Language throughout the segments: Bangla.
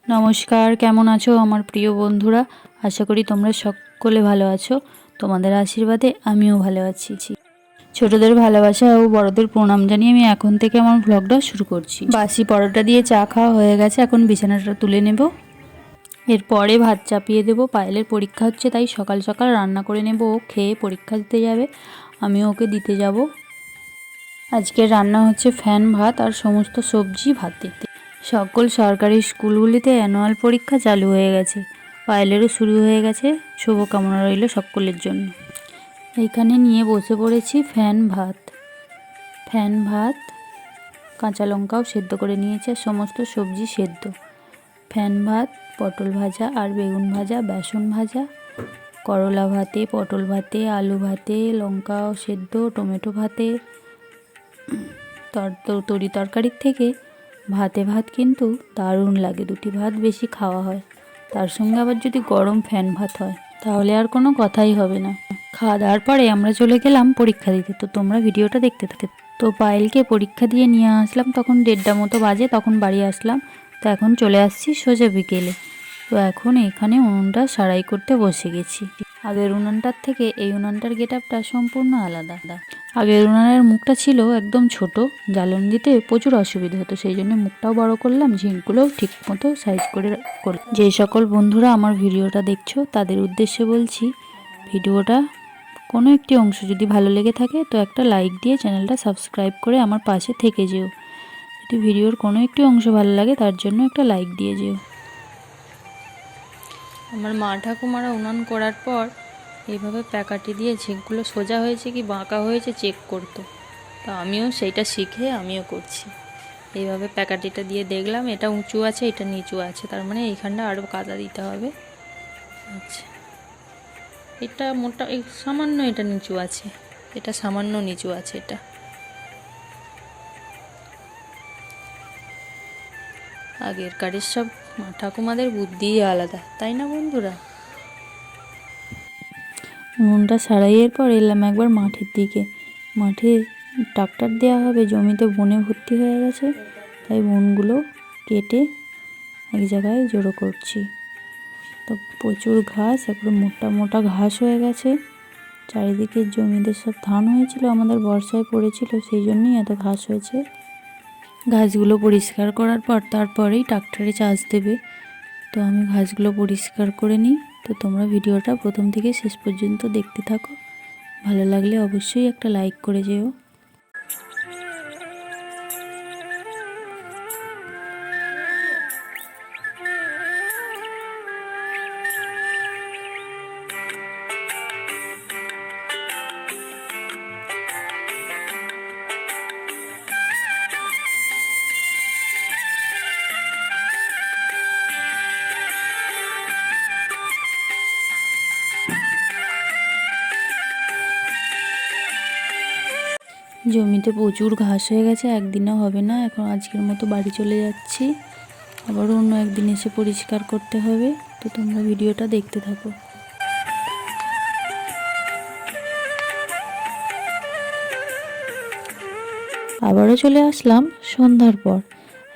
নমস্কার, কেমন আছো আমার প্রিয় বন্ধুরা? আশা করি তোমরা সকলে ভালো আছো। তোমাদের আশীর্বাদে আমিও ভালো আছি। ছোটদের ভালোবাসা ও বড়দের প্রণাম জানিয়ে আমি এখন থেকে আমার ভ্লগটা শুরু করছি। বাসি পরোটা দিয়ে চা খাওয়া হয়ে গেছে, এখন বিছানাটা তুলে নেব। এরপরে ভাত চাপিয়ে দেব। পায়েলের পরীক্ষা হচ্ছে, তাই সকাল সকাল রান্না করে নেব। ও খেয়ে পরীক্ষা দিতে যাবে, আমিও ওকে দিতে যাব। আজকের রান্না হচ্ছে ফ্যান ভাত আর সমস্ত সবজি ভাতে। সকল সরকারি স্কুলগুলিতে অ্যানুয়াল পরীক্ষা চালু হয়ে গেছে, পায়েলেরও শুরু হয়ে গেছে। শুভকামনা রইল সকলের জন্য। এইখানে নিয়ে বসে পড়েছি ফ্যান ভাত, কাঁচা লঙ্কাও সেদ্ধ করে নিয়েছি আর সমস্ত সবজি সেদ্ধ। ফ্যান ভাত, পটল ভাজা আর বেগুন ভাজা, বেসন ভাজা, করলা ভাতে, পটল ভাতে, আলু ভাতে, লঙ্কাও সেদ্ধ, টমেটো ভাতে। তরকারির থেকে ভাতে ভাত কিন্তু দারুণ লাগে। দুটি ভাত বেশি খাওয়া হয়, তার সঙ্গে আবার যদি গরম ফ্যান ভাত হয় তাহলে আর কোনো কথাই হবে না। খাওয়া দাওয়ার পরে আমরা চলে গেলাম পরীক্ষা দিতে। তো তোমরা ভিডিওটা দেখতে থাকো। তো পায়েলকে পরীক্ষা দিয়ে নিয়ে আসলাম, তখন 1:30 মতো বাজে, তখন বাড়ি আসলাম। তো এখন চলে আসছি সোজা বিকেলে। তো এখন এখানে উনুনটা সারাই করতে বসে গেছি। আগের উনানটার থেকে এই উনানটার গেটআপটা সম্পূর্ণ আলাদা। আগের উনানের মুখটা ছিল একদম ছোট, জ্বালন দিতে প্রচুর অসুবিধা হতো, সেই জন্য মুখটাও বড় করলাম, ঝিঁকগুলোও ঠিক মতো সাইজ করে করলাম। যে সকল বন্ধুরা আমার ভিডিওটা দেখছো তাদের উদ্দেশ্যে বলছি, ভিডিওটা কোনো একটি অংশ যদি ভালো লেগে থাকে তো একটা লাইক দিয়ে চ্যানেলটা সাবস্ক্রাইব করে আমার পাশে থেকে যেও। যদি ভিডিওর কোনো একটি অংশ ভালো লাগে তার জন্য একটা লাইক দিয়ে যেও। আমার মা ঠাকুমারা উনান করার পর এইভাবে প্যাকাটি দিয়ে ঝিঁকগুলো সোজা হয়েছে কি বাঁকা হয়েছে চেক করতো। তো আমিও সেইটা শিখে আমিও করছি। এইভাবে প্যাকাটিটা দিয়ে দেখলাম এটা উঁচু আছে, এটা নিচু আছে, তার মানে এইখানটা আরও কাদা দিতে হবে। আচ্ছা, এটা মোটা সামান্য এটা নিচু আছে, এটা সামান্য নিচু আছে। এটা আগেরকারের সব মা ঠাকুমাদের বুদ্ধিই আলাদা, তাই না বন্ধুরা? উনুনটা সারাইয়ের পর এলাম একবার মাঠের দিকে। মাঠে ট্রাক্টর দেওয়া হবে, জমিতে বনে ভর্তি হয়ে গেছে, তাই বনগুলো কেটে এক জায়গায় জড়ো করছি। তো প্রচুর ঘাস, একবারে মোটা মোটা ঘাস হয়ে গেছে। চারিদিকে জমিতে সব ধান হয়েছিল, আমাদের বর্ষায় পড়েছিল, সেই জন্যই এত ঘাস হয়েছে। ঘাসগুলো পরিষ্কার করার পর তারপরেই ট্রাক্টরে চাষ দেবে। তো আমি ঘাসগুলো পরিষ্কার করে নিই। তো তোমরা ভিডিওটা প্রথম থেকে শেষ পর্যন্ত দেখতে থাকো, ভালো লাগলে অবশ্যই একটা লাইক করে যেও। জমিতে প্রচুর ঘাস হয়ে গেছে, একদিনও হবে না। এখন আজকের মতো বাড়ি চলে যাচ্ছি, আবার অন্য একদিন এসে পরিষ্কার করতে হবে। তো তোমরা ভিডিওটা দেখতে থাকো। আবারও চলে আসলাম সন্ধ্যার পর।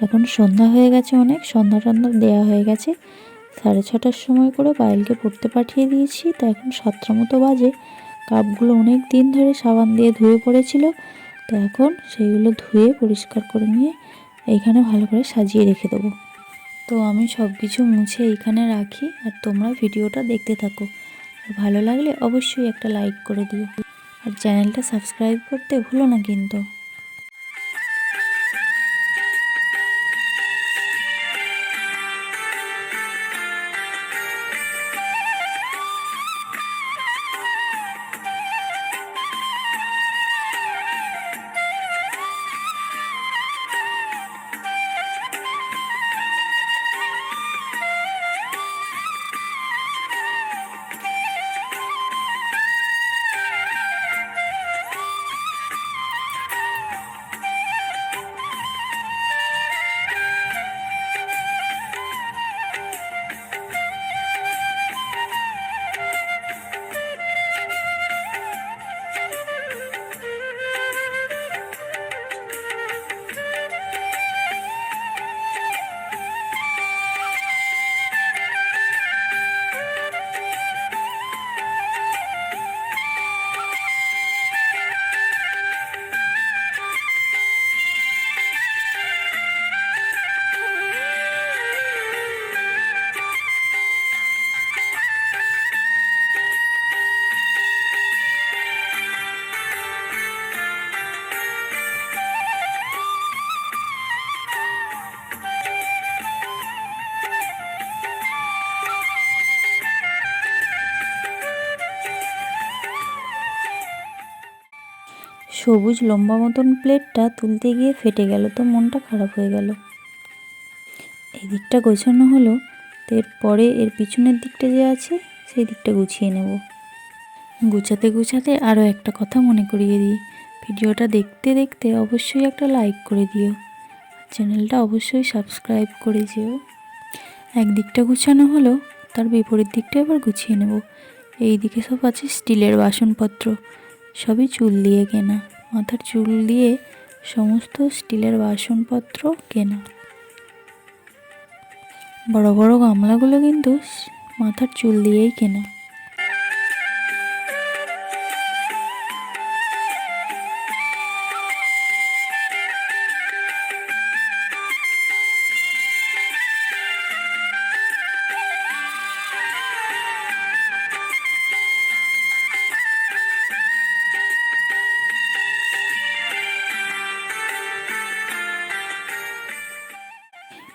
এখন সন্ধ্যা হয়ে গেছে অনেক, সন্ধ্যা টন্ধ্যা দেওয়া হয়ে গেছে। 6:30টার সময় করে পায়েলকে পড়তে পাঠিয়ে দিয়েছি। তো এখন 7টা মতো বাজে। কাপগুলো অনেক দিন ধরে সাবান দিয়ে ধুয়ে পড়েছিল, তো এখন সেইগুলো ধুয়ে পরিষ্কার করে নিয়ে এইখানে ভালো করে সাজিয়ে রেখে দেবো। তো আমি সব কিছু মুছে এইখানে রাখি, আর তোমরা ভিডিওটা দেখতে থাকো। আর ভালো লাগলে অবশ্যই একটা লাইক করে দিও, আর চ্যানেলটা সাবস্ক্রাইব করতে ভুলো না কিন্তু। সবুজ লম্বা মতন প্লেটটা তুলতে গিয়ে ফেটে গেল, তো মনটা খারাপ হয়ে গেল। এই দিকটা গোছানো হলো, তো এরপরে এর পিছনের দিকটা যে আছে সেই দিকটা গুছিয়ে নেব। গুছাতে গুছাতে আরও একটা কথা মনে করিয়ে দিই, ভিডিওটা দেখতে দেখতে অবশ্যই একটা লাইক করে দিও, চ্যানেলটা অবশ্যই সাবস্ক্রাইব করে যেও। একদিকটা গুছানো হলো, তার বিপরীত দিকটা এবার গুছিয়ে নেব। এই দিকে সব আছে স্টিলের বাসনপত্র, সবই চুল দিয়ে কেনা, মাথার চুল দিয়ে সমস্ত স্টিলের বাসনপত্র কেনা। বড় বড় গামলাগুলো কিন্তু মাথার চুল দিয়েই কেনা।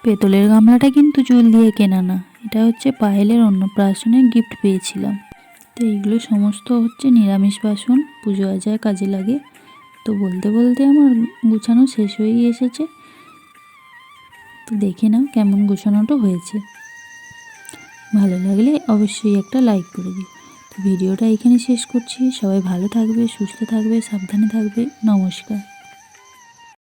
পেতলের গামলাটা কিন্তু চুল দিয়ে কেনা না, এটা হচ্ছে পায়েলের অন্নপ্রাশনে গিফট পেয়েছিলাম। তো এইগুলো সমস্ত হচ্ছে নিরামিষ বাসন, পুজো আজায় কাজে লাগে। তো বলতে বলতে আমার গুছানো শেষ হয়েই এসেছে, তো দেখে নাও কেমন গুছানোটা হয়েছে। ভালো লাগলে অবশ্যই একটা লাইক করে দিও। তো ভিডিওটা এখানে শেষ করছি। সবাই ভালো থাকবে, সুস্থ থাকবে, সাবধানে থাকবে। নমস্কার।